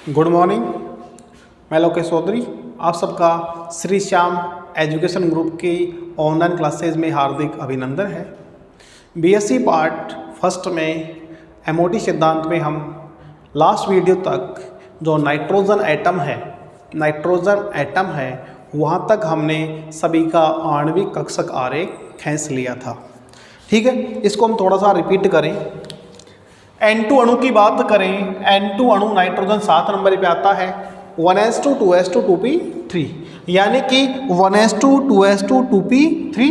Good morning. मैं लोकेश चौधरी आप सबका श्री श्याम एजुकेशन ग्रुप की ऑनलाइन क्लासेज में हार्दिक अभिनंदन है। बीएससी पार्ट फर्स्ट में एमओटी सिद्धांत में हम लास्ट वीडियो तक जो नाइट्रोजन एटम है वहाँ तक हमने सभी का आणविक कक्षक आरेख खींच लिया था। ठीक है, इसको हम थोड़ा सा रिपीट करें। N2 अणु की बात करें, N2 अणु नाइट्रोजन 7 नंबर पे आता है 1s2 2s2 2p3, यानी कि 1s2 2s2 2p3।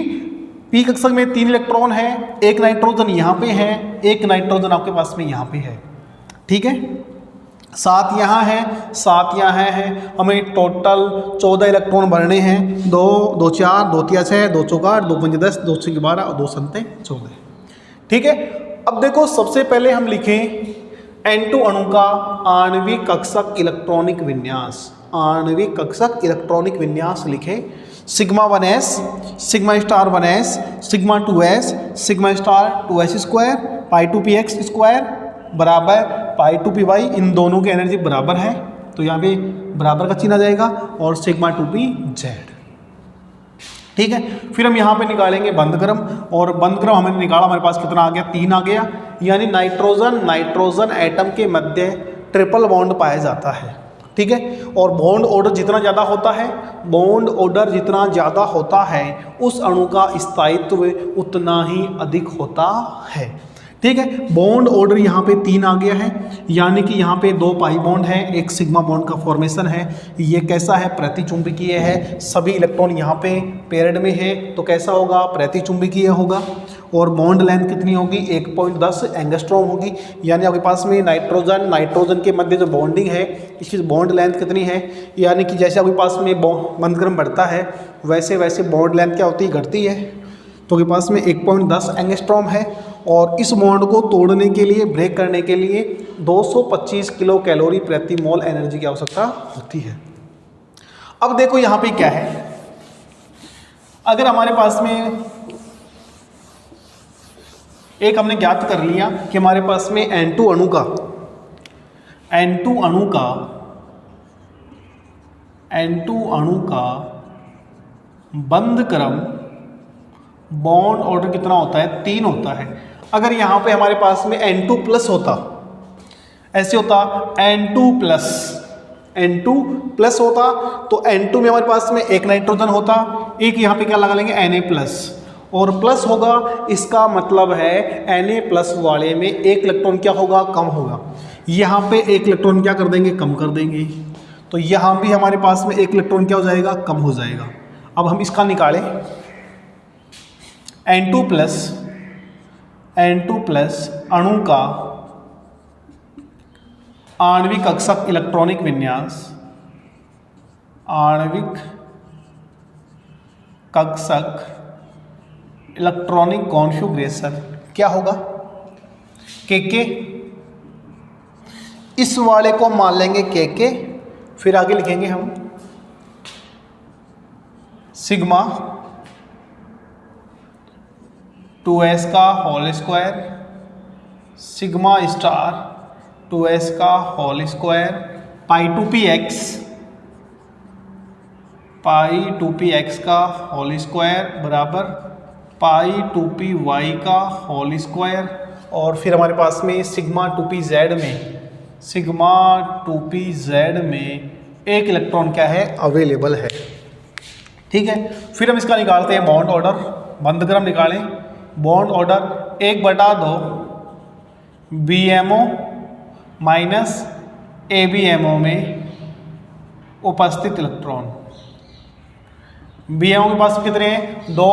p कक्षक में 3 इलेक्ट्रॉन है, एक नाइट्रोजन यहाँ पे है, एक नाइट्रोजन आपके पास में यहाँ पे है। ठीक है, 7 यहाँ है, 7 यहाँ है। हमें टोटल 14 इलेक्ट्रॉन भरने हैं। 2 2 4 2 3 6 2 4 8 2 5 10 2 6 12 और 2 7 14। ठीक है, अब देखो सबसे पहले हम लिखें N2 अणु का आणविक कक्षक इलेक्ट्रॉनिक विन्यास। आणविक कक्षक इलेक्ट्रॉनिक विन्यास लिखें sigma 1s, sigma star 1s, sigma 2s, sigma star 2s square, pi 2px square बराबर पाई 2py। इन दोनों की एनर्जी बराबर है तो यहाँ पे बराबर का चिन्ह आ जाएगा और सिग्मा 2pz। ठीक है, फिर हम यहाँ पे निकालेंगे बंध क्रम, और बंध क्रम हमने निकाला, हमारे पास कितना आ गया, 3 आ गया। यानी नाइट्रोजन एटम के मध्य ट्रिपल बॉन्ड पाया जाता है। ठीक है, और बॉन्ड ऑर्डर जितना ज़्यादा होता है उस अणु का स्थायित्व उतना ही अधिक होता है। ठीक है, बॉन्ड ऑर्डर यहाँ पे 3 आ गया है, यानी कि यहाँ पे 2 पाई बॉन्ड है, एक सिग्मा बॉन्ड का फॉर्मेशन है। ये कैसा है, प्रतिचुंबकीय है। सभी इलेक्ट्रॉन यहाँ पे पेयर्ड में है तो कैसा होगा, प्रतिचुंबकीय होगा। और बॉन्ड लेंथ कितनी होगी, 1.10 एंगस्ट्रॉम होगी। यानी आपके पास में नाइट्रोजन के मध्य जो बॉन्डिंग है इसकी बॉन्ड लेंथ कितनी है, यानी कि जैसे आपके पास में बंध क्रम बढ़ता है वैसे वैसे बॉन्ड लेंथ क्या होती है, घटती है। तो आपके पास में 1.10 एंगस्ट्रॉम है। और इस बॉन्ड को तोड़ने के लिए, ब्रेक करने के लिए 225 किलो कैलोरी प्रति मोल एनर्जी की आवश्यकता होती है। अब देखो यहाँ पे क्या है, अगर हमारे पास में एक हमने ज्ञात कर लिया कि हमारे पास में N2 अणु का बंध क्रम बॉन्ड ऑर्डर कितना होता है, 3 होता है। अगर यहाँ पे हमारे पास में N2 प्लस होता, ऐसे होता N2 प्लस होता तो N2 में हमारे पास में एक नाइट्रोजन होता, एक यहाँ पे क्या लगा लेंगे Na प्लस, और प्लस होगा, इसका मतलब है Na प्लस वाले में एक इलेक्ट्रॉन क्या होगा, कम होगा। यहाँ पे एक इलेक्ट्रॉन क्या कर देंगे, कम कर देंगे। तो यहाँ भी हमारे पास में एक इलेक्ट्रॉन क्या हो जाएगा, कम हो जाएगा। अब हम इसका निकालें N2 अणु का आणविक कक्षक इलेक्ट्रॉनिक विन्यास, आणविक कक्षक इलेक्ट्रॉनिक कॉन्फ़िगरेशन क्या होगा, के इस वाले को मान लेंगे के, फिर आगे लिखेंगे हम सिग्मा 2s का whole square, sigma star 2s का होल स्क्वायर, पाई 2px का होल स्क्वायर बराबर पाई 2py का होल स्क्वायर। और फिर हमारे पास में सिग्मा 2pz में एक इलेक्ट्रॉन क्या है, अवेलेबल है। ठीक है, फिर हम इसका निकालते हैं बॉन्ड ऑर्डर, बंध क्रम निकालें। Bond order 1/2 BMO minus ABMO में उपस्थित इलेक्ट्रॉन। BMO के पास कितने हैं, 2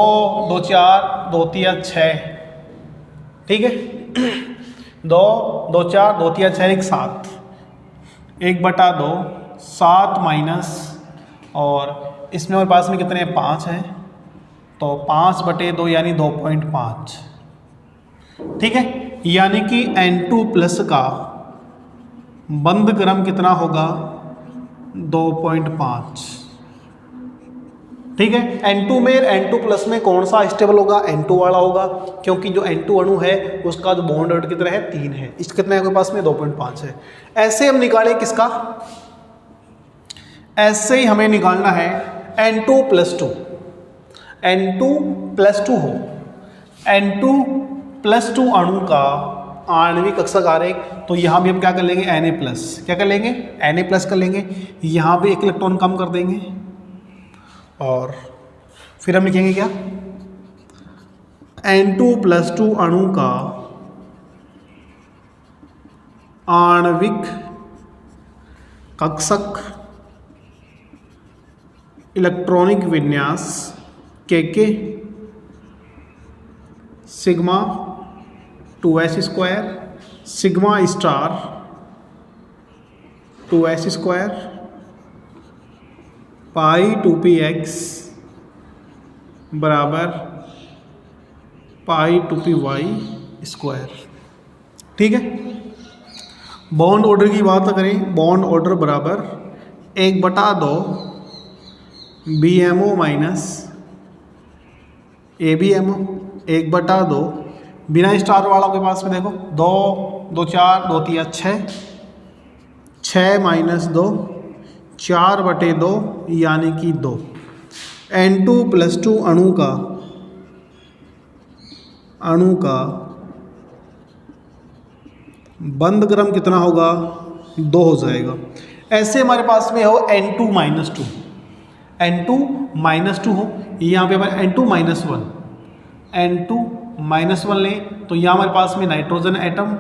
2 4 2 3 6। ठीक है, 2 2 4 2 3 6 7, 1/2 7 माइनस, और इसमें हमारे पास में कितने हैं, 5 हैं, तो 5/2 यानी 2.5। ठीक है, यानी कि N2 प्लस का बंध क्रम कितना होगा, 2.5। ठीक है। N2 में N2 प्लस में कौन सा स्टेबल होगा? N2 वाला होगा, क्योंकि जो N2 अणु है उसका जो बॉन्ड ऑर्डर कितना है 3 है। इस कितने आपके पास में 2.5 है। ऐसे हम निकालें किसका? ऐसे ही हमें निकालना है N2 प्लस 2, N2 प्लस 2 हो, N2 प्लस 2 अणु का आणविक कक्षक आरेख। तो यहाँ भी हम क्या कर लेंगे? Na प्लस, क्या कर लेंगे? Na प्लस कर लेंगे। यहाँ भी एक इलेक्ट्रॉन कम कर देंगे और फिर हम लिखेंगे क्या? N2 प्लस 2 अणु का आणविक कक्षक इलेक्ट्रॉनिक विन्यास के sigma 2s square sigma star 2s square pi 2px बराबर पाई 2py स्क्वायर। ठीक है। बॉन्ड ऑर्डर की बात करें, बॉन्ड ऑर्डर बराबर 1/2 BMO माइनस ABMO 1/2 बिना स्टार वाला के पास में देखो 2 2 4 2 3 6 माइनस 2 4/2 यानी कि 2। N2 प्लस 2 अणु का बंद क्रम कितना होगा? 2 हो जाएगा। ऐसे हमारे पास में हो N2 माइनस 2, N2 माइनस 2 हो, यहाँ पे हमारे N2 माइनस 1, N2 माइनस 1 लें तो यहाँ हमारे पास में नाइट्रोजन एटम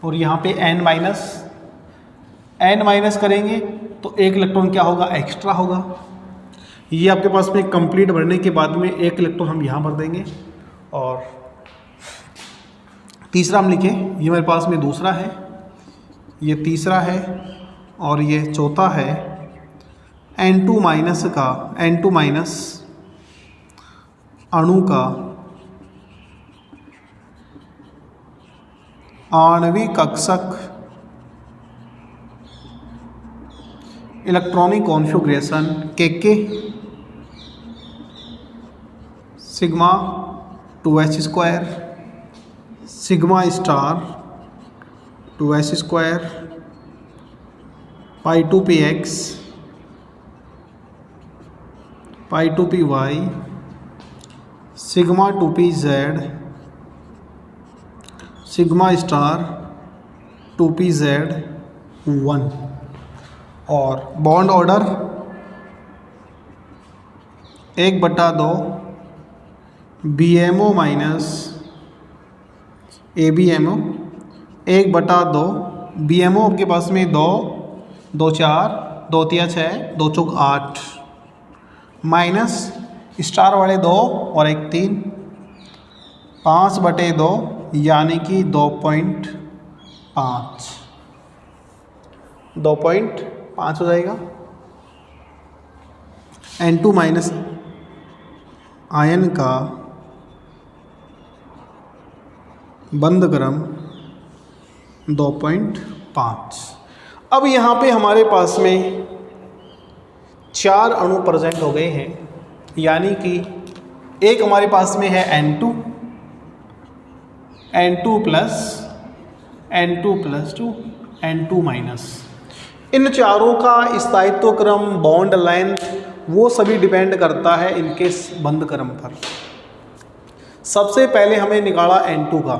और यहाँ पे N माइनस करेंगे तो एक इलेक्ट्रॉन क्या होगा? एक्स्ट्रा होगा। ये आपके पास में कंप्लीट भरने के बाद में एक इलेक्ट्रॉन हम यहाँ भर देंगे और तीसरा हम लिखें, ये हमारे पास में दूसरा है, ये तीसरा है और ये चौथा है। N2 माइनस अणु का आणविक कक्षक इलेक्ट्रॉनिक कॉन्फ़िगरेशन के sigma 2s square sigma star 2s square pi 2px पाई 2py sigma 2pz sigma star 2pz1 और bond order 1/2 BMO minus ABMO 1/2 BMO आपके पास में 2 2 4 2 3 6 2 4 8 माइनस स्टार वाले 2 और 1 3 5/2 यानी कि 2.5 हो जाएगा। N2 माइनस आयन का बंद क्रम 2.5। अब यहाँ पे हमारे पास में 4 अणु प्रेजेंट हो गए हैं, यानी कि एक हमारे पास में है N2 प्लस 2 N2 माइनस। इन चारों का स्थायित्व क्रम, बॉन्ड लेंथ, वो सभी डिपेंड करता है इनके बंद क्रम पर। सबसे पहले हमें निकाला N2 का,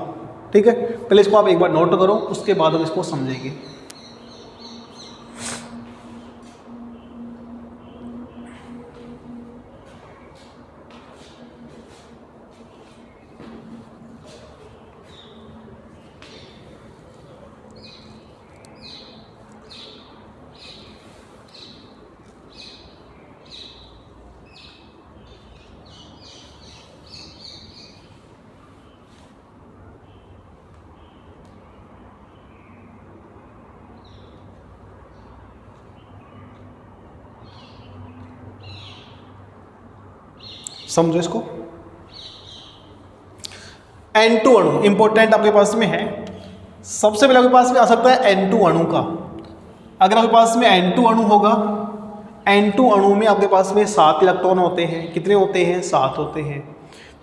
ठीक है। पहले इसको आप एक बार नोट करो, उसके बाद हम इसको समझेंगे। समझो इसको। N2 अणु इंपॉर्टेंट आपके पास में है। सबसे पहले आपके पास में आ सकता है N2 अणु का। अगर आपके पास में N2 अणु होगा, N2 अणु में आपके पास में 7 इलेक्ट्रॉन होते हैं। कितने होते हैं? 7 होते हैं।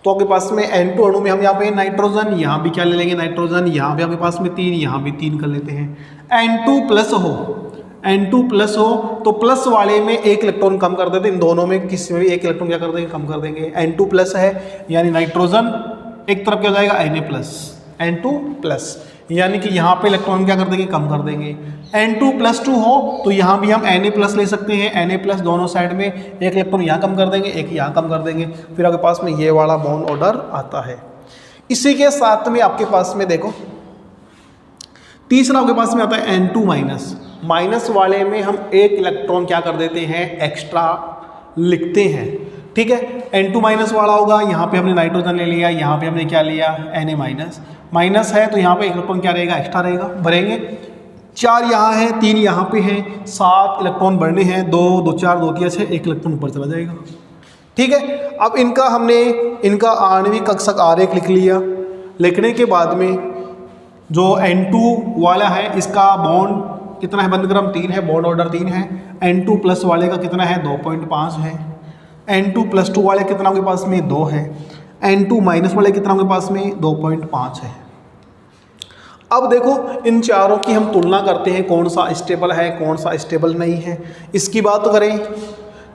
तो आपके पास में N2 अणु में हम यहाँ पे नाइट्रोजन, यहाँ भी क्या ले लेंगे? नाइट्रोजन। यहाँ पे आपके पास में 3, यहाँ भी 3 कर लेते हैं। N2 प्लस हो तो प्लस वाले में 1 इलेक्ट्रॉन कम कर देते हैं। इन दोनों में किसी में भी 1 इलेक्ट्रॉन क्या कर देंगे? कम कर देंगे। N2 प्लस है यानी नाइट्रोजन, एक तरफ क्या हो जाएगा? Na प्लस, N2 प्लस, यानी कि यहाँ पे इलेक्ट्रॉन क्या कर देंगे? कम कर देंगे। N2 प्लस 2 हो तो यहाँ भी हम Na प्लस ले सकते हैं। Na प्लस दोनों साइड में 1 इलेक्ट्रॉन यहाँ कम कर देंगे, 1 यहाँ कम कर देंगे, फिर आपके पास में ये वाला बॉन्ड ऑर्डर आता है। इसी के साथ में आपके पास में देखो तीसरा आपके पास में आता है N2 माइनस। माइनस वाले में हम 1 इलेक्ट्रॉन क्या कर देते हैं? एक्स्ट्रा लिखते हैं। ठीक है, N2 माइनस वाला होगा, यहाँ पे हमने नाइट्रोजन ले लिया, यहाँ पे हमने क्या लिया? Na minus. माइनस है तो यहाँ पे 1 इलेक्ट्रॉन क्या रहेगा? एक्स्ट्रा रहेगा, भरेंगे। 4 यहाँ है, 3 यहाँ पे है, 7 इलेक्ट्रॉन बढ़ने हैं, 2 2 4 2 3 6, 1 इलेक्ट्रॉन ऊपर चला जाएगा। ठीक है, अब इनका आणविक कक्षक आरेख लिख लिया। लिखने के बाद में जो N2 वाला है इसका बॉन्ड कितना है? बंद क्रम 3 है, बॉन्ड ऑर्डर 3 है। N2 प्लस वाले का कितना है? 2.5 है। N2 प्लस 2 वाले कितना आपके पास में? 2 है। N2 माइनस वाले कितना आपके पास में? 2.5 है। अब देखो इन चारों की हम तुलना करते हैं, कौन सा स्टेबल है, कौन सा स्टेबल नहीं है। इसकी बात करें,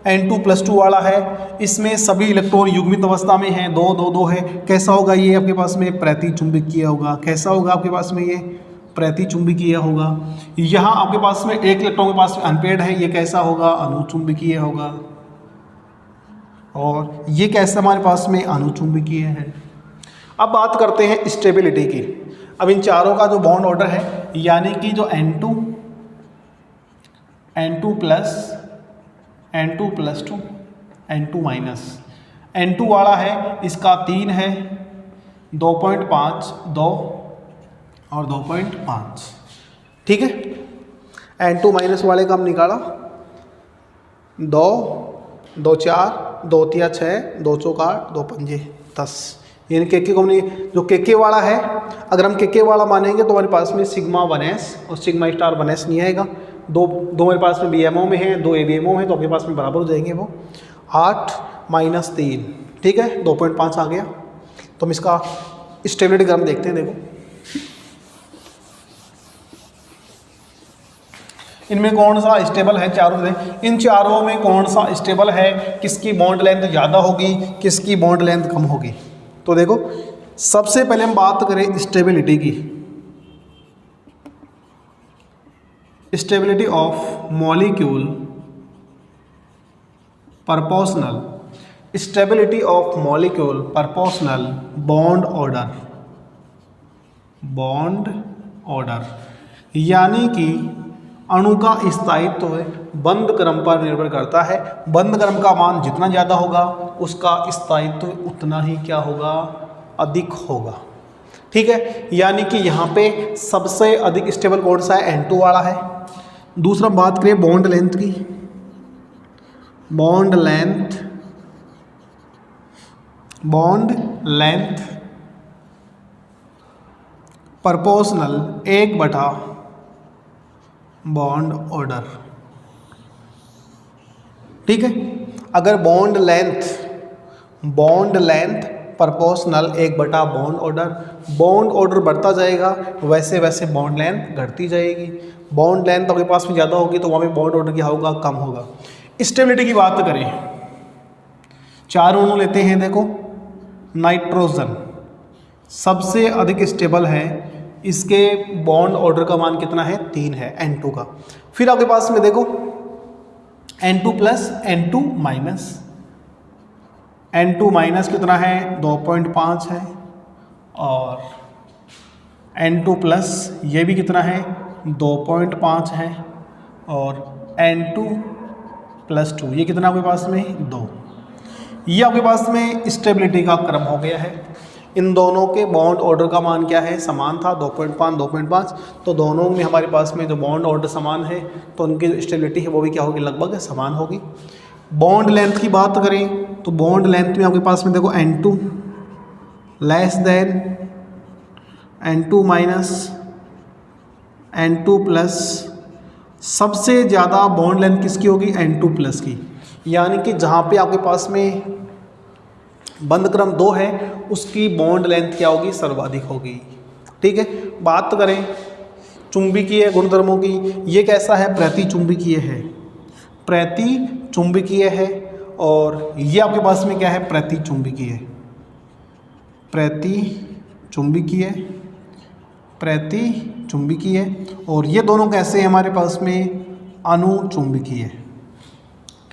N2 प्लस 2 वाला है, इसमें सभी इलेक्ट्रॉन युग्मित अवस्था में है, 2 2 2 है। कैसा होगा ये? आपके पास में प्रति चुंबकीय होगा। कैसा होगा आपके पास में? ये प्रति चुंबकीय होगा। यहाँ आपके पास में 1 इलेक्ट्रॉन के पास अनपेड है, ये कैसा होगा? अनुचुंबकीय होगा। और ये कैसा हमारे पास में? अनुचुंबकीय है। अब बात करते हैं स्टेबिलिटी की। अब इन चारों का जो बॉन्ड ऑर्डर है, यानी कि जो N2 plus 2, N2 minus, N2 वाला है इसका 3 है, 2.5, 2 और 2.5। ठीक है, N2 माइनस वाले का हम निकाला 2 2 4 2 3 6 2 चौक 8 2 पंजे 10। यानी के को हमने जो के वाला है, अगर हम के वाला मानेंगे तो हमारे पास में सिग्मा 1s और सिग्मा स्टार 1s नहीं आएगा। दो हमारे पास में BMO में है, 2 ABMO है, तो आपके पास में बराबर हो जाएंगे वो 8 माइनस 3। ठीक है, 2.5 आ गया। तो हम इसका स्टेबिलिटी ग्राम देखते हैं। देखो इनमें कौन सा स्टेबल है? चारों में, इन चारों में कौन सा स्टेबल है? किसकी बॉन्ड लेंथ ज़्यादा होगी, किसकी बॉन्ड लेंथ कम होगी? तो देखो सबसे पहले हम बात करें स्टेबिलिटी की। Stability of molecule proportional, stability of molecule proportional bond order, यानी कि अणु का स्थायित्व बंध क्रम पर निर्भर करता है। बंध क्रम का मान जितना ज़्यादा होगा उसका स्थायित्व उतना ही क्या होगा? अधिक होगा। ठीक है, यानी कि यहाँ पे सबसे अधिक स्टेबल कौन सा है? N2 वाला है। दूसरा बात करें बॉन्ड लेंथ की। Bond length proportional 1/, bond order. ठीक है, अगर bond length proportional 1/, bond order बढ़ता जाएगा, वैसे वैसे बॉन्ड लेंथ घटती जाएगी। बॉन्ड लेंथ आपके पास में ज़्यादा होगी तो वहाँ पे बॉन्ड ऑर्डर क्या होगा? कम होगा। स्टेबिलिटी की बात करें, 4 अणु लेते हैं। देखो नाइट्रोजन सबसे अधिक स्टेबल है, इसके बॉन्ड ऑर्डर का मान कितना है? 3 है, N2 का। फिर आपके पास में देखो N2 plus, N2 minus. N2 minus कितना है? 2.5 है। और N2 प्लस ये भी कितना है? 2.5 है। और N2 प्लस 2 ये कितना आपके पास में? 2। ये आपके पास में स्टेबिलिटी का क्रम हो गया है। इन दोनों के बॉन्ड ऑर्डर का मान क्या है? समान था, 2.5 तो दोनों में हमारे पास में जो बॉन्ड ऑर्डर समान है तो उनकी जो स्टेबिलिटी है वो भी क्या होगी? लगभग समान होगी। बॉन्ड लेंथ की बात करें तो बॉन्ड लेंथ में आपके पास में देखो N2 less than N2 minus, N2 plus सबसे ज़्यादा बॉन्ड लेंथ किसकी होगी, N2+ की। यानी कि जहाँ पे आपके पास में बंध क्रम 2 है उसकी बॉन्ड लेंथ क्या होगी, सर्वाधिक होगी। ठीक है, बात करें चुंबकीय गुणधर्मों की, ये कैसा है, प्रति चुंबकीय है, प्रति चुंबकीय है। और ये आपके पास में क्या है, प्रति चुंबकीय, प्रति चुंबकीय, प्रति चुंबकीय। और ये दोनों कैसे हैं हमारे पास में, अनुचुंबकीय।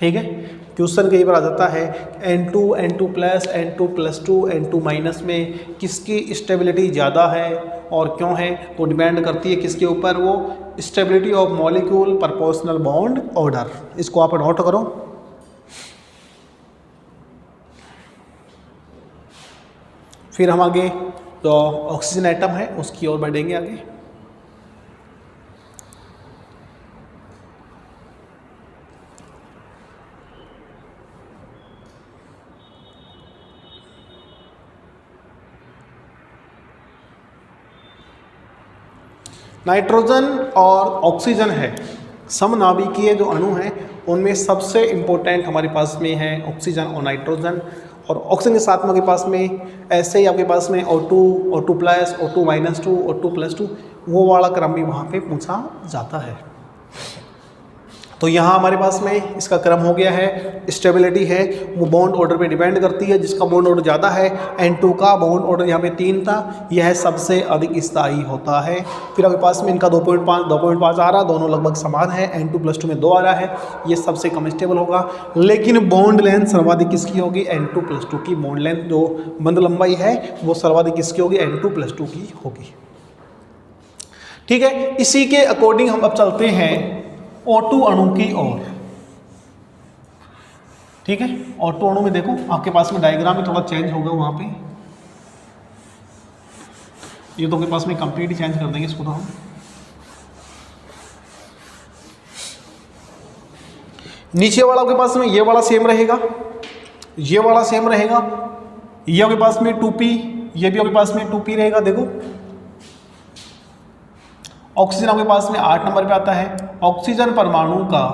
ठीक है, क्वेश्चन कई बार आ जाता है N2, N2+, N2+2, N2- में किसकी स्टेबिलिटी ज़्यादा है और क्यों है, तो डिपेंड करती है किसके ऊपर, वो stability of molecule proportional bond order. इसको आप नोट करो। फिर हम आगे तो ऑक्सीजन एटम है उसकी ओर बढ़ेंगे आगे। नाइट्रोजन और ऑक्सीजन है, समनाभिकीय जो अणु हैं उनमें सबसे इम्पोर्टेंट हमारे पास में है ऑक्सीजन और नाइट्रोजन। और ऑक्सीजन के साथ में आपके पास में ऐसे ही आपके पास में O2, O2+, O2-2, O2+2 वो वाला क्रम भी वहाँ पे पूछा जाता है। तो यहाँ हमारे पास में इसका क्रम हो गया है, स्टेबिलिटी है वो बॉन्ड ऑर्डर पे डिपेंड करती है। जिसका बॉन्ड ऑर्डर ज़्यादा है, N2 का बॉन्ड ऑर्डर यहाँ पे 3 था, यह सबसे अधिक स्थायी होता है। फिर आपके पास में इनका 2.5 आ रहा, दोनों लगभग समान है। N2+2 में 2 आ रहा है, ये सबसे कम स्टेबल होगा। लेकिन बॉन्ड लेंथ सर्वाधिक किसकी होगी, N2+2 की। बॉन्ड लेंथ जो बंध लंबाई है वो सर्वाधिक किसकी होगी, N2+2 की होगी। ठीक है, इसी के अकॉर्डिंग हम अब चलते हैं O2 अणु की ओर। ठीक है, O2 अणु में देखो आपके पास में डायग्राम में थोड़ा चेंज होगा वहां पे, ये तो आपके पास में कंप्लीट ही चेंज कर देंगे इसको। तो हम नीचे वाला आपके पास में ये वाला सेम रहेगा, ये वाला सेम रहेगा, ये आपके पास में 2p, ये भी आपके पास में 2p रहेगा। देखो ऑक्सीजन आपके पास में 8 नंबर पे आता है। ऑक्सीजन परमाणु का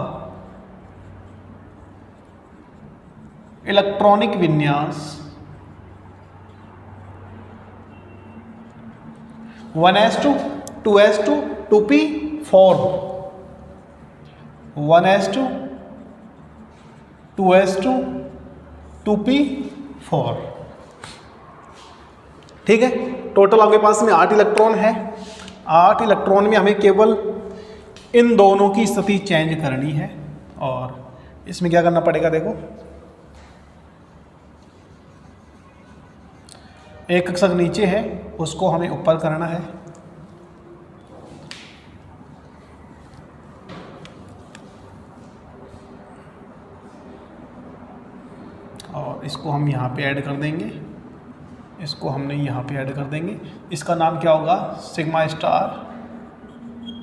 इलेक्ट्रॉनिक विन्यास 1s2, 2s2, 2p4, 1s2, 2s2, 2p4। ठीक है, टोटल आपके पास में 8 इलेक्ट्रॉन है। 8 इलेक्ट्रॉन में हमें केवल इन दोनों की स्थिति चेंज करनी है। और इसमें क्या करना पड़ेगा, देखो एक कक्षक नीचे है उसको हमें ऊपर करना है। और इसको हम यहाँ पे ऐड कर देंगे, इसको हमने यहाँ पे ऐड कर देंगे। इसका नाम क्या होगा, सिग्मा स्टार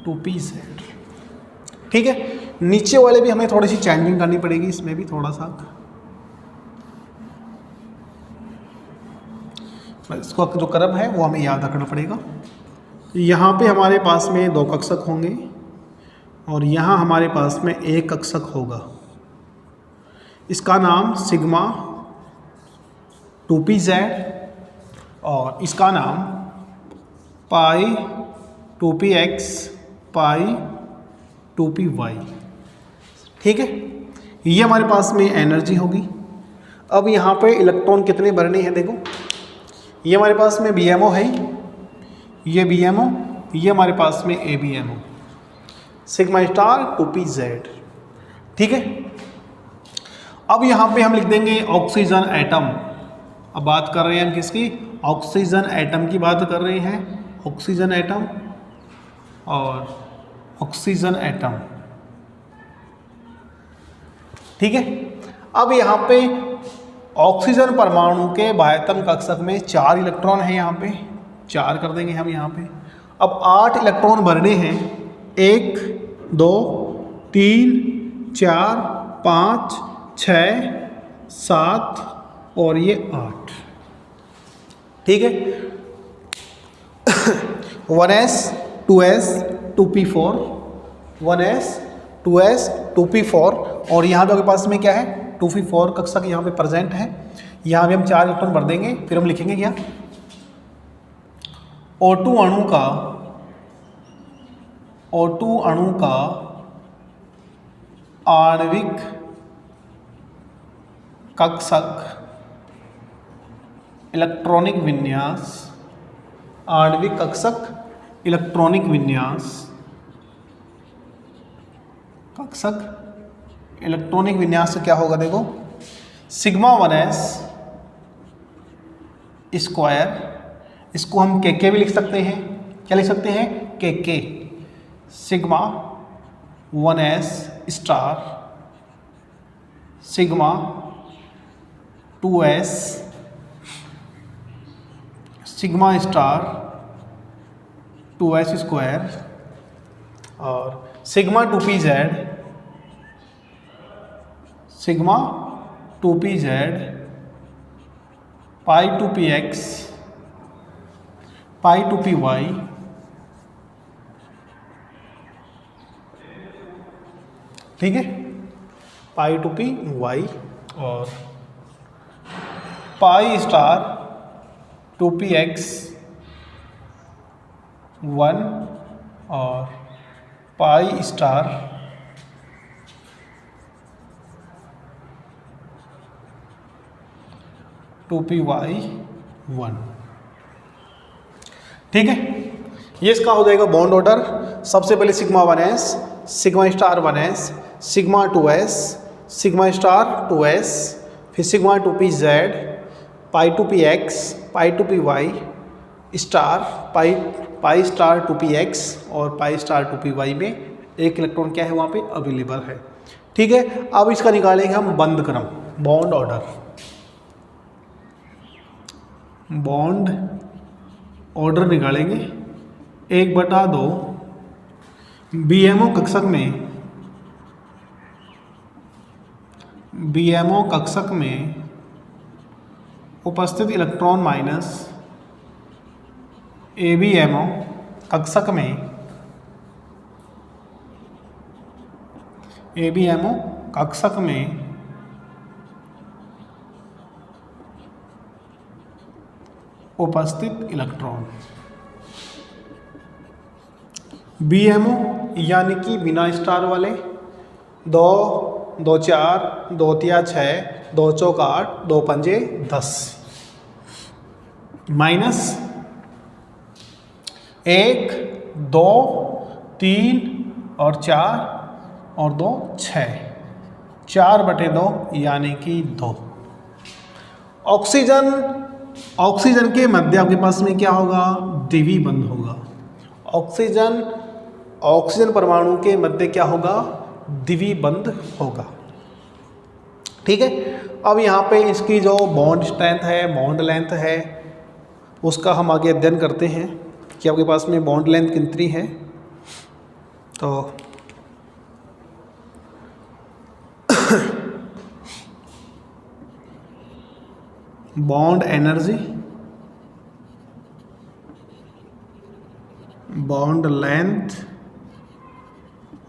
2pz। ठीक है, नीचे वाले भी हमें थोड़ी सी चेंजिंग करनी पड़ेगी, इसमें भी थोड़ा सा। इसको जो क्रम है वो हमें याद रखना पड़ेगा। यहाँ पे हमारे पास में 2 कक्षक होंगे और यहाँ हमारे पास में 1 कक्षक होगा। इसका नाम सिग्मा 2pz और इसका नाम पाई 2px पाई 2py। ठीक है, ये हमारे पास में एनर्जी होगी। अब यहाँ पे इलेक्ट्रॉन कितने भरने हैं, देखो ये हमारे पास में BMO है, ये BMO, ये हमारे पास में ABMO, सिग्मा स्टार 2pz। ठीक है, अब यहाँ पे हम लिख देंगे ऑक्सीजन एटम। अब बात कर रहे हैं हम किसकी, ऑक्सीजन एटम की बात कर रहे हैं, ऑक्सीजन एटम और ऑक्सीजन एटम। ठीक है, अब यहाँ पे ऑक्सीजन परमाणु के बाह्यतम कक्षक में 4 इलेक्ट्रॉन है, यहाँ पे 4 कर देंगे हम यहाँ पे। अब 8 इलेक्ट्रॉन भरने हैं, 1 2 3 4 5 6 7 और ये 8। ठीक है, 1s 2s 2p4, 1s 2s 2p4 और यहाँ पे आपके पास में क्या है 2p4 कक्षक यहाँ पे प्रेजेंट है। यहाँ पे हम 4 इलेक्ट्रॉन भर देंगे, फिर हम लिखेंगे क्या O2 अणु का आणविक कक्षक इलेक्ट्रॉनिक विन्यास, आणविक कक्षक इलेक्ट्रॉनिक विन्यास, कक्षक इलेक्ट्रॉनिक विन्यास से क्या होगा देखो, सिग्मा 1s स्क्वायर, इसको हम के भी लिख सकते हैं, क्या लिख सकते हैं के, sigma 1s star, sigma 2s, sigma star 2s square और सिग्मा 2pz, सिग्मा 2pz पाई 2px पाई 2py ठीक है, पाई 2py और पाई स्टार 2px 1 और pi star two P Y 1 ठीक है। ये इसका हो जाएगा बॉन्ड ऑर्डर। सबसे पहले sigma 1s, sigma star 1s, sigma 2s, sigma star 2s, फिर सिग्मा 2pz, पाई 2px, पाई 2py star, pi star 2px और पाई स्टार 2py में एक इलेक्ट्रॉन क्या है वहाँ पे अवेलेबल है। ठीक है, अब इसका निकालेंगे हम बंद क्रम, बॉन्ड ऑर्डर। बॉन्ड ऑर्डर निकालेंगे 1/2 बीएमओ कक्षक में उपस्थित इलेक्ट्रॉन माइनस एबीएमओ कक्षक में उपस्थित इलेक्ट्रॉन। बीएमओ यानी कि बिना स्टार वाले 2, 2 4, 2 3 6, 2 4 8, 2 5 10 माइनस 1 2 3 और 4 और 2 6, 4/2 यानी कि 2। ऑक्सीजन के मध्य आपके पास में क्या होगा, द्विवीय बंध होगा। ऑक्सीजन परमाणु के मध्य क्या होगा, द्विवीय बंध होगा। ठीक है, अब यहाँ पे इसकी जो बॉन्ड स्ट्रेंथ है, बॉन्ड लेंथ है, उसका हम आगे अध्ययन करते हैं कि आपके पास में बॉन्ड लेंथ कितनी है। तो बॉन्ड एनर्जी, बॉन्ड लेंथ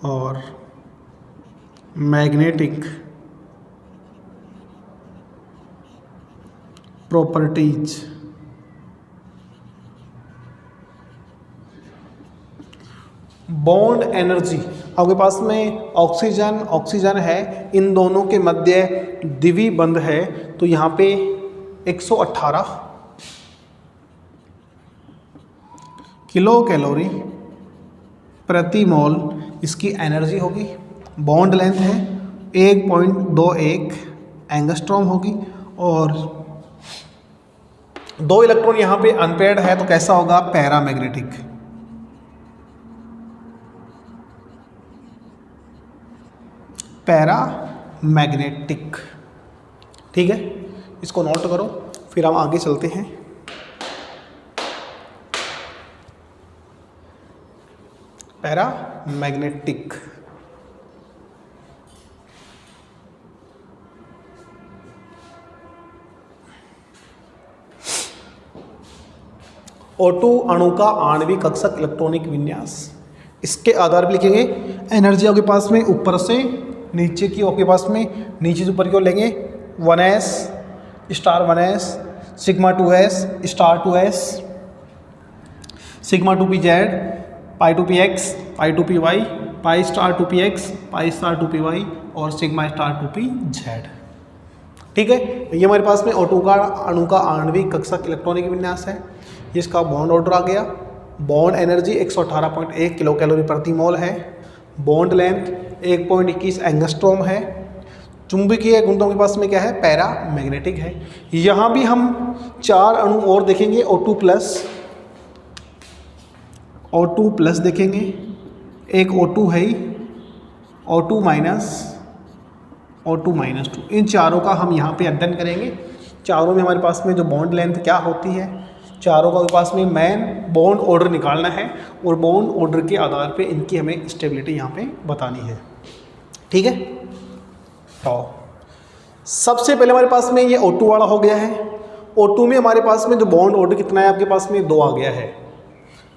और मैग्नेटिक प्रॉपर्टीज। बॉन्ड एनर्जी आपके पास में ऑक्सीजन है, इन दोनों के मध्य द्विवीय बंध है, तो यहाँ पे 118 किलो कैलोरी प्रति मोल इसकी एनर्जी होगी। बॉन्ड लेंथ है 1.21 एंगस्ट्रॉम होगी और 2 इलेक्ट्रॉन यहाँ पे अनपेयर्ड है, तो कैसा होगा, पैरामैग्नेटिक। ठीक है, इसको नोट करो, फिर हम आगे चलते हैं। पैरामैग्नेटिक O2 अणु का आणविक कक्षक इलेक्ट्रॉनिक विन्यास। इसके आधार पर लिखेंगे एनर्जी आपके पास में ऊपर से नीचे की आपके पास में, नीचे से ऊपर की ओर लेंगे 1s star 1s sigma 2s star 2s sigma 2pz पाई 2px पाई 2py pi star 2px pi star 2py और सिग्मा स्टार 2pz। ठीक है, ये हमारे पास में O2 का अणु का आणविक कक्षक इलेक्ट्रॉनिक विन्यास है। ये इसका बॉन्ड ऑर्डर आ गया। बॉन्ड एनर्जी 118.1 किलो कैलोरी प्रति मोल है। बॉन्ड लेंथ 1.21 एंगस्ट्रॉम है। चुंबकीय गुणधर्म के पास में क्या है, पैरा मैग्नेटिक है। यहाँ भी हम 4 अणु और देखेंगे, O2 प्लस देखेंगे, एक O2 है, O2 माइनस 2, इन चारों का हम यहाँ पे अध्ययन करेंगे। चारों में हमारे पास में जो बॉन्ड लेंथ क्या होती है, चारों का पास में मेन बॉन्ड ऑर्डर निकालना है और बॉन्ड ऑर्डर के आधार पे इनकी हमें स्टेबिलिटी यहाँ पे बतानी है। ठीक है, तो सबसे पहले हमारे पास में ये O2 वाला हो गया है। O2 में हमारे पास में जो बॉन्ड ऑर्डर कितना है, आपके पास में 2 आ गया है।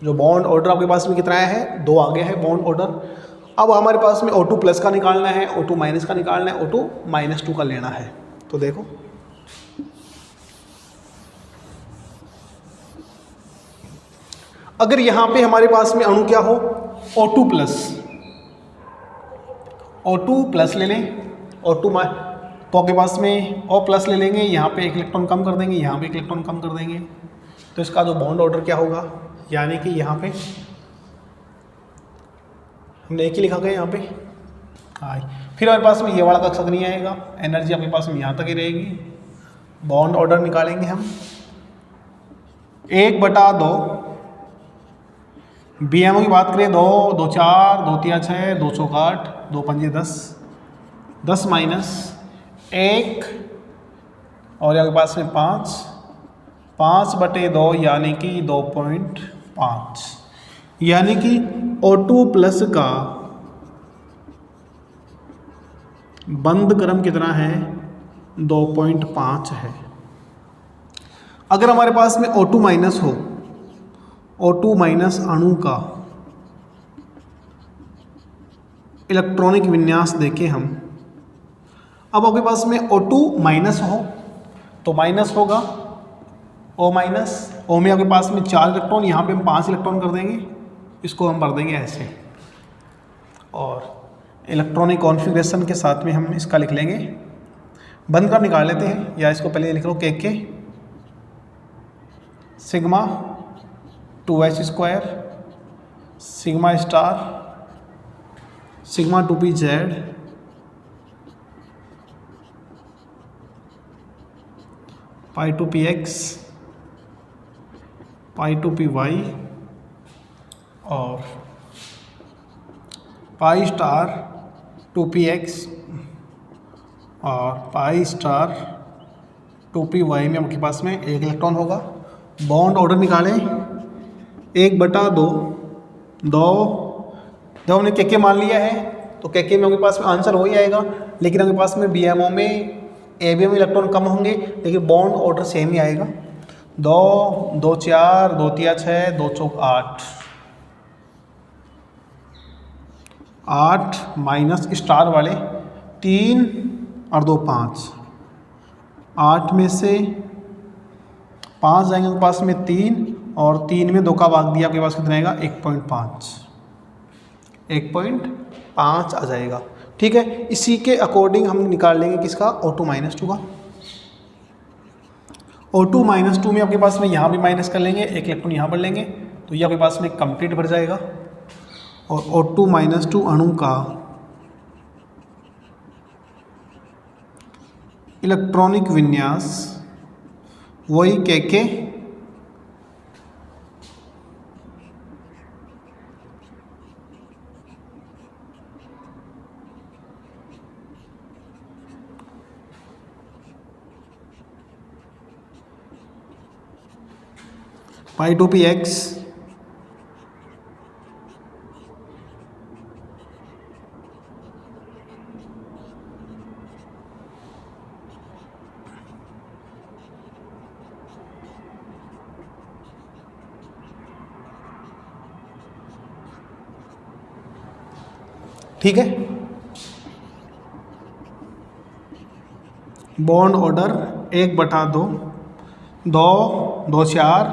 जो बॉन्ड ऑर्डर आपके पास में कितना है, 2 आ गया है बॉन्ड ऑर्डर। अब हमारे पास में O2 प्लस का निकालना है, O2 माइनस का निकालना है, O2 माइनस 2 का लेना है। तो देखो अगर यहाँ पे हमारे पास में अणु क्या हो, O2 प्लस ले लें, तो आपके पास में O प्लस ले लेंगे, यहाँ पे एक इलेक्ट्रॉन कम कर देंगे, यहाँ पे एक इलेक्ट्रॉन कम कर देंगे, तो इसका जो बॉन्ड ऑर्डर क्या होगा, यानी कि यहाँ पे हमने एक ही लिखा गया यहाँ पे आई। फिर हमारे पास में ये वाला कक्षक नहीं आएगा, एनर्जी आपके पास में यहाँ तक ही रहेगी। बॉन्ड ऑर्डर निकालेंगे हम 1/2 BMO की बात करें 2 2 4 2 3 6 2 चौक 8 2 पंजे 10 10 माइनस 1 और आपके पास में 5/2 यानी कि 2.5, यानी कि O2 प्लस का बंद क्रम कितना है, 2.5 है। अगर हमारे पास में O2 माइनस हो, O2 माइनस अणु का इलेक्ट्रॉनिक विन्यास देखें हम, अब आपके पास में O2 माइनस हो तो माइनस होगा O माइनस, O में आपके पास में 4 इलेक्ट्रॉन, यहाँ पे हम 5 इलेक्ट्रॉन कर देंगे, इसको हम भर देंगे ऐसे, और इलेक्ट्रॉनिक कॉन्फ़िगरेशन के साथ में हम इसका लिख लेंगे। बंद कर निकाल लेते हैं, या इसको पहले लिख लो के sigma 2h square sigma star sigma 2pz पाई 2px पाई 2py और पाई स्टार 2px और पाई स्टार 2py में आपके पास में एक इलेक्ट्रॉन होगा। बॉन्ड ऑर्डर निकालें 1/2 जब हमने के मान लिया है तो के में आपके पास में आंसर हो ही आएगा, लेकिन आपके पास में BMO में ABM इलेक्ट्रॉन कम होंगे, लेकिन बॉन्ड ऑर्डर सेम ही आएगा। 2 2 4 2 3 6 2 चौक 8 माइनस स्टार वाले 3 और 2 5, 8 में से 5 जाएंगे आपके पास में 3 और 3 में 2 का भाग दिया, आपके पास कितना आएगा 1.5 आ जाएगा। ठीक है, इसी के अकॉर्डिंग हम निकाल लेंगे किसका, O2 माइनस 2 का। O2 माइनस 2 में आपके पास में यहाँ भी माइनस कर लेंगे, एक इलेक्ट्रॉन यहाँ पर लेंगे, तो ये आपके पास में कंप्लीट भर जाएगा। और O2 माइनस 2 अणु का इलेक्ट्रॉनिक विन्यास वही के पाई 2px ठीक है। बॉन्ड ऑर्डर 1/2, 2 2 4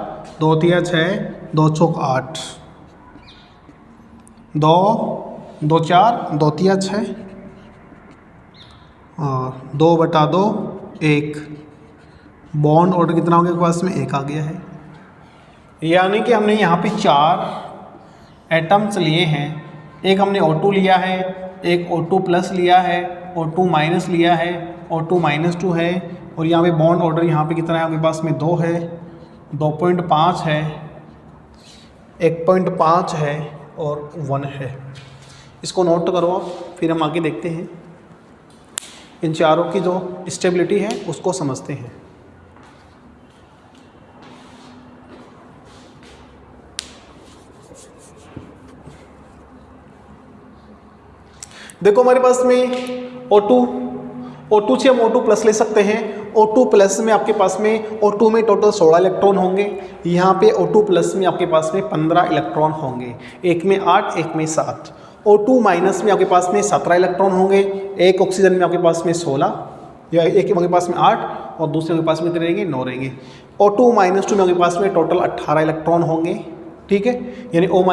2 3 6 2 चौक 8, 2 2 4 2 3 6 और 2/2 1। बॉन्ड ऑर्डर कितना हो गया पास में? 1 आ गया है। यानी कि हमने यहाँ पे 4 एटम्स लिए हैं। एक हमने O2 लिया है, एक O2 प्लस लिया है, O2 माइनस लिया है, O2 -2 है, और यहाँ पे बॉन्ड ऑर्डर यहाँ पे कितना है आपके पास में? 2 है, 2.5 है, 1.5 है और 1 है। इसको नोट करो आप, फिर हम आगे देखते हैं। इन चारों की जो स्टेबिलिटी है उसको समझते हैं। देखो हमारे पास में O2 से हम O2 प्लस ले सकते हैं। O2 प्लस में आपके पास में O2 में टोटल 16 इलेक्ट्रॉन होंगे। यहाँ पे O2 प्लस में आपके पास में 15 इलेक्ट्रॉन होंगे, एक में 8 एक में 7। O2 माइनस में आपके पास में 17 इलेक्ट्रॉन होंगे, एक ऑक्सीजन में आपके पास में 16, या एक आपके पास में 8 और दूसरे के पास में कितने रहेंगे? 9 रहेंगे। O2 -2 में आपके पास में टोटल 18 इलेक्ट्रॉन होंगे, ठीक है, यानी O-,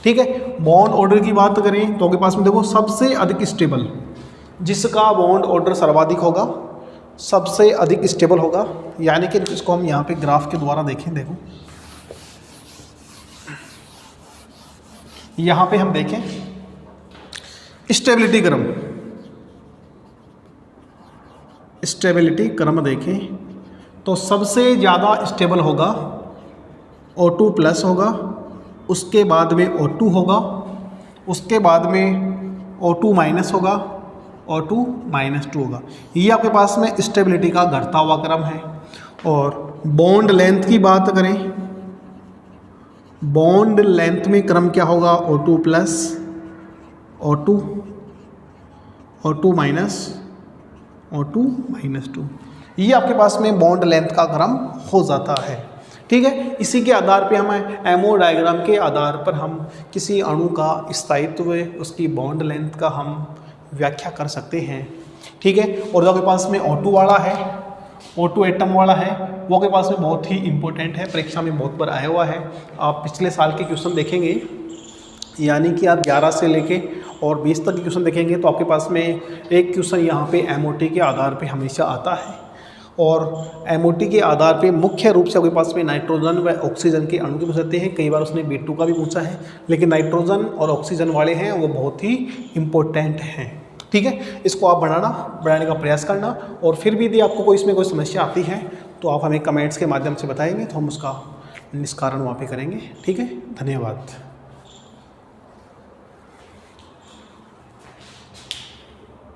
ठीक है। बॉन्ड ऑर्डर की बात करें तो आपके पास में देखो सबसे अधिक स्टेबल, जिसका बॉन्ड ऑर्डर सर्वाधिक होगा, सबसे अधिक स्टेबल होगा। यानी कि इसको हम यहाँ पे ग्राफ के द्वारा देखें, देखो यहाँ पे हम देखें स्टेबिलिटी क्रम देखें तो सबसे ज़्यादा स्टेबल होगा O2 प्लस होगा, उसके बाद में O2 होगा, उसके बाद में O2 माइनस होगा, O2 -2 होगा। ये आपके पास में स्टेबिलिटी का घटता हुआ क्रम है। और बॉन्ड लेंथ की बात करें, बॉन्ड लेंथ में क्रम क्या होगा? O2 plus, O2 minus, O2 -2। ये आपके पास में बॉन्ड लेंथ का क्रम हो जाता है, ठीक है। इसी के आधार पे हम एमओ डायग्राम के आधार पर हम किसी अणु का स्थायित्व, उसकी बॉन्ड लेंथ का हम व्याख्या कर सकते हैं, ठीक है। और जो आपके पास में O2 वाला है, O2 एटम वाला है, वो आपके पास में बहुत ही इम्पोर्टेंट है, परीक्षा में बहुत बार आया हुआ है। आप पिछले साल के क्वेश्चन देखेंगे, यानी कि आप 11 से लेके और 20 तक के क्वेश्चन देखेंगे तो आपके पास में एक क्वेश्चन यहाँ पे MOT के आधार पे हमेशा आता है। और MOT के आधार पे मुख्य रूप से आपके पास में नाइट्रोजन व ऑक्सीजन के अणु के पूछते हैं। कई बार उसने B2 का भी पूछा है, लेकिन नाइट्रोजन और ऑक्सीजन वाले हैं वो बहुत ही इम्पोर्टेंट हैं, ठीक है। इसको आप बढ़ाने का प्रयास करना, और फिर भी यदि आपको कोई इसमें कोई समस्या आती है तो आप हमें कमेंट्स के माध्यम से बताएंगे तो हम उसका निष्कारण वहाँ पे करेंगे, ठीक है। धन्यवाद।